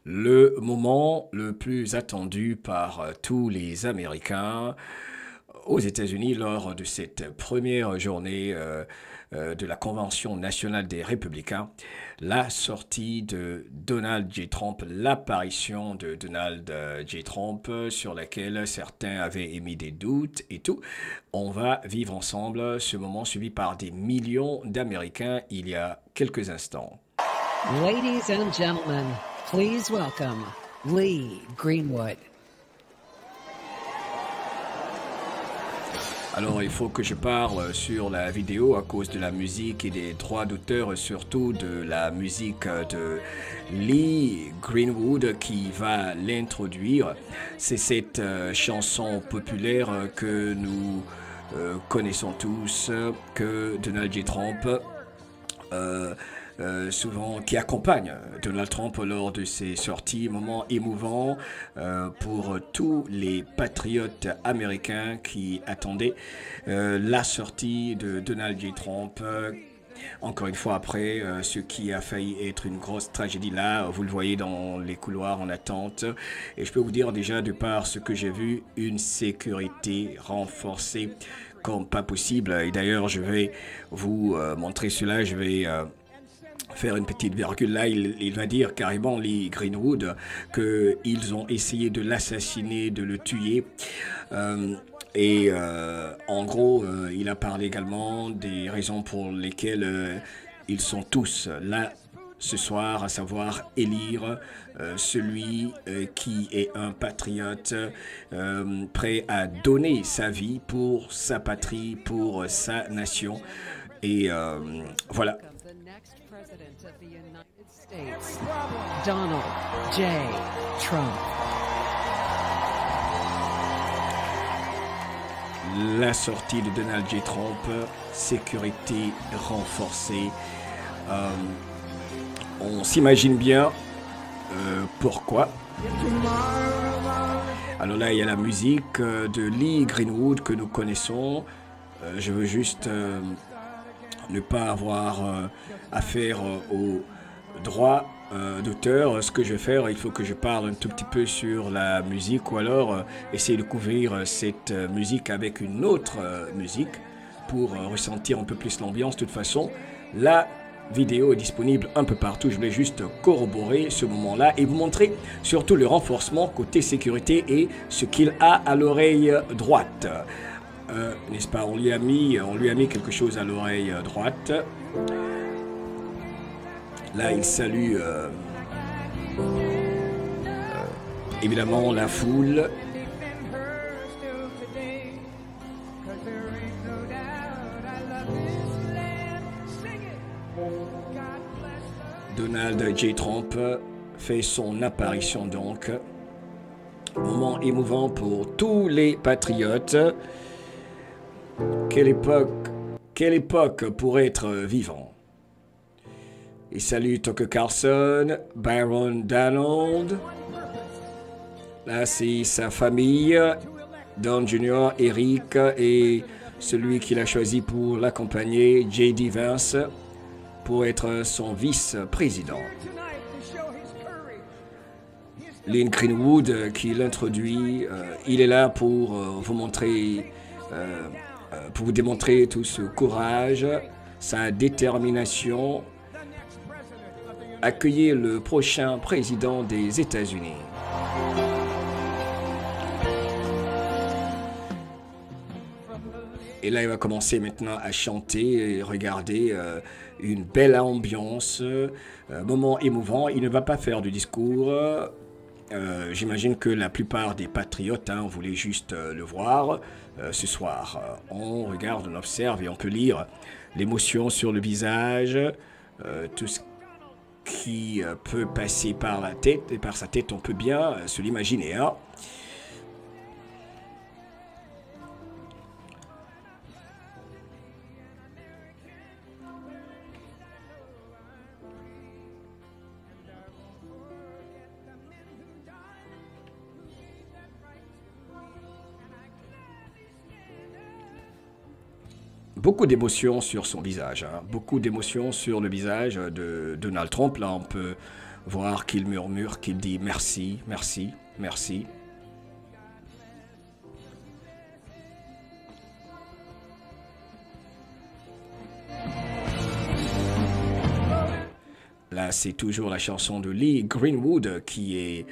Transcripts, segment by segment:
Le moment le plus attendu par tous les Américains aux États-Unis lors de cette première journée de la Convention nationale des républicains, la sortie de Donald J. Trump, l'apparition de Donald J. Trump sur laquelle certains avaient émis des doutes et tout. On va vivre ensemble ce moment suivi par des millions d'Américains il y a quelques instants. Ladies and gentlemen, please welcome Lee Greenwood. Alors, il faut que je parle sur la vidéo à cause de la musique et des droits d'auteur, surtout de la musique de Lee Greenwood qui va l'introduire. C'est cette chanson populaire que nous connaissons tous, que Donald J. Trump souvent qui accompagne Donald Trump lors de ses sorties, moment émouvant pour tous les patriotes américains qui attendaient la sortie de Donald J. Trump. Encore une fois après, ce qui a failli être une grosse tragédie là, vous le voyez dans les couloirs en attente. Et je peux vous dire déjà de par ce que j'ai vu, une sécurité renforcée comme pas possible. Et d'ailleurs, je vais vous montrer cela, je vais faire une petite virgule là, il va dire carrément Lee Greenwood qu'ils ont essayé de l'assassiner, de le tuer. En gros, il a parlé également des raisons pour lesquelles ils sont tous là ce soir, à savoir élire celui qui est un patriote prêt à donner sa vie pour sa patrie, pour sa nation. Et voilà. The next president of the United States, Donald J. Trump. La sortie de Donald J. Trump, sécurité renforcée. On s'imagine bien pourquoi. Alors là, il y a la musique de Lee Greenwood que nous connaissons. Je veux juste ne pas avoir affaire aux droits d'auteur. Ce que je vais faire, il faut que je parle un tout petit peu sur la musique ou alors essayer de couvrir cette musique avec une autre musique pour ressentir un peu plus l'ambiance. De toute façon, la vidéo est disponible un peu partout. Je voulais juste corroborer ce moment-là et vous montrer surtout le renforcement côté sécurité et ce qu'il a à l'oreille droite. N'est-ce pas, on lui a mis quelque chose à l'oreille droite. Là, il salue évidemment la foule. Donald J. Trump fait son apparition donc. Moment émouvant pour tous les patriotes. Quelle époque pour être vivant. Il salue Tucker Carlson, Byron Donald. Là, c'est sa famille, Don Jr., Eric et celui qu'il a choisi pour l'accompagner, J.D. Vance, pour être son vice-président. Lee Greenwood qui l'introduit, il est là pour vous montrer, pour vous démontrer tout ce courage, sa détermination. Accueillir le prochain président des États-Unis. Et là, il va commencer maintenant à chanter et regarder une belle ambiance, moment émouvant. Il ne va pas faire de discours. J'imagine que la plupart des patriotes voulaient juste le voir ce soir. On regarde, on observe et on peut lire l'émotion sur le visage, tout ce qui peut passer par la tête, et par sa tête, on peut bien se l'imaginer. Beaucoup d'émotions sur son visage, beaucoup d'émotions sur le visage de Donald Trump. Là, on peut voir qu'il murmure, qu'il dit merci, merci, merci. Là, c'est toujours la chanson de Lee Greenwood qui est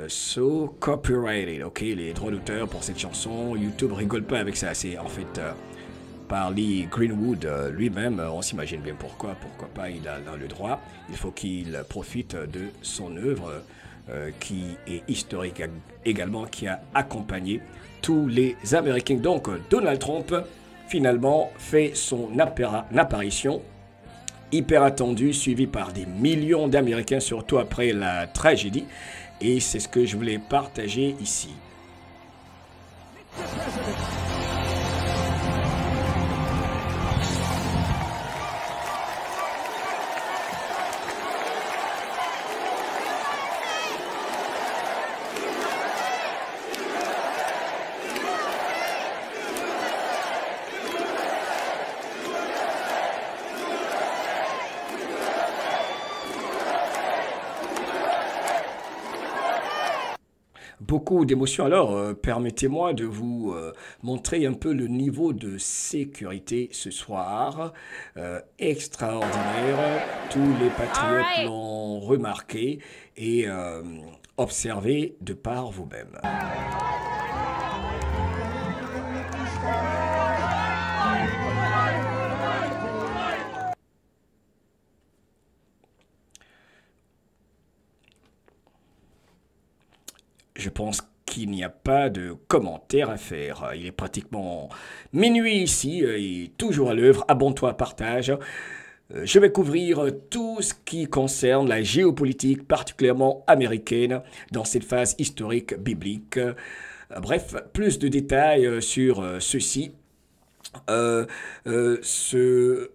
so copyrighted. Ok, les droits d'auteur pour cette chanson, YouTube rigole pas avec ça. C'est en fait par Lee Greenwood lui-même. On s'imagine bien pourquoi pas. Il a le droit. Il faut qu'il profite de son œuvre qui est historique également, qui a accompagné tous les Américains. Donc, Donald Trump finalement fait son apparition. Hyper attendu, suivi par des millions d'Américains, surtout après la tragédie. Et c'est ce que je voulais partager ici. Beaucoup d'émotions. Alors, permettez-moi de vous montrer un peu le niveau de sécurité ce soir. Extraordinaire. Tous les patriotes l'ont remarqué et observé de par vous-même. Je pense qu'il n'y a pas de commentaires à faire. Il est pratiquement minuit ici, et toujours à l'œuvre. Abonne-toi, partage. Je vais couvrir tout ce qui concerne la géopolitique, particulièrement américaine, dans cette phase historique biblique. Bref, plus de détails sur ceci. Ce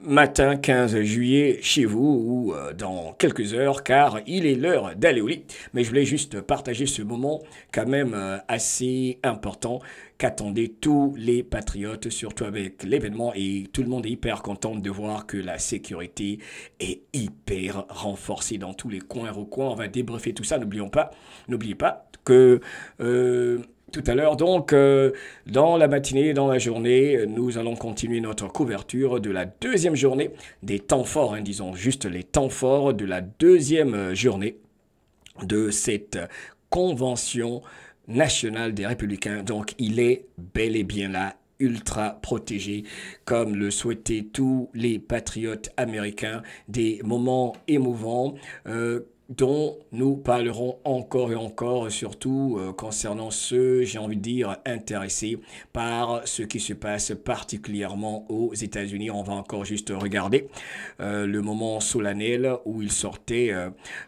matin 15 juillet chez vous ou dans quelques heures, car il est l'heure d'aller au lit. Mais je voulais juste partager ce moment quand même assez important qu'attendaient tous les patriotes, surtout avec l'événement, et tout le monde est hyper content de voir que la sécurité est hyper renforcée dans tous les coins et recoins. On va débriefer tout ça, n'oubliez pas que tout à l'heure, donc, dans la matinée, dans la journée, nous allons continuer notre couverture de la deuxième journée des temps forts, disons juste les temps forts de la deuxième journée de cette convention nationale des Républicains. Donc, il est bel et bien là, ultra protégé, comme le souhaitaient tous les patriotes américains, des moments émouvants, dont nous parlerons encore et encore, surtout concernant ceux, j'ai envie de dire, intéressés par ce qui se passe particulièrement aux États-Unis. On va encore juste regarder le moment solennel où il sortait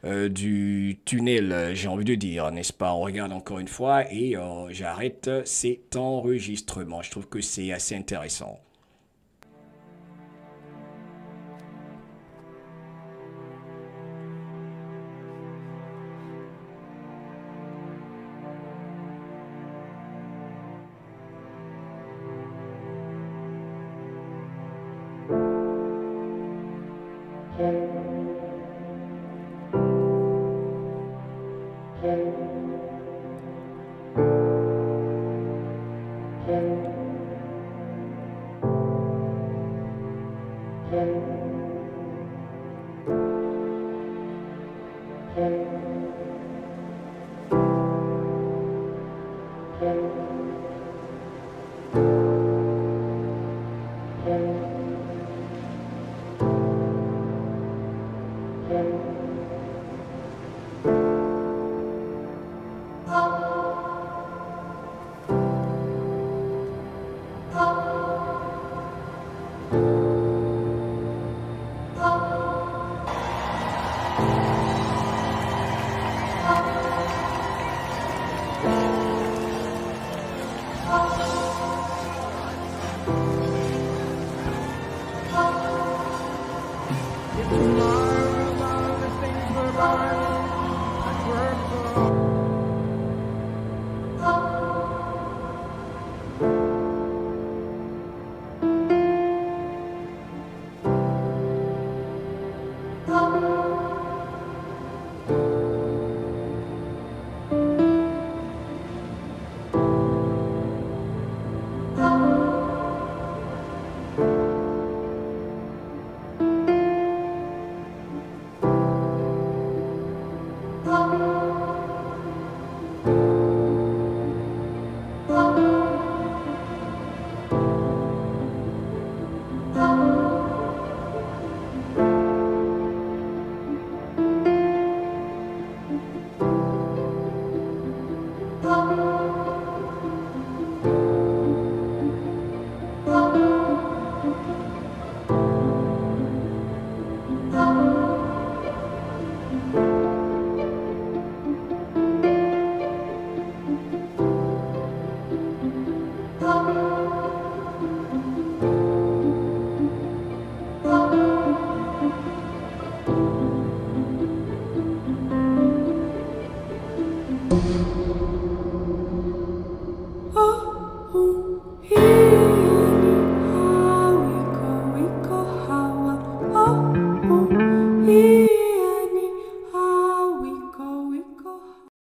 du tunnel, j'ai envie de dire, n'est-ce pas? On regarde encore une fois et j'arrête cet enregistrement. Je trouve que c'est assez intéressant.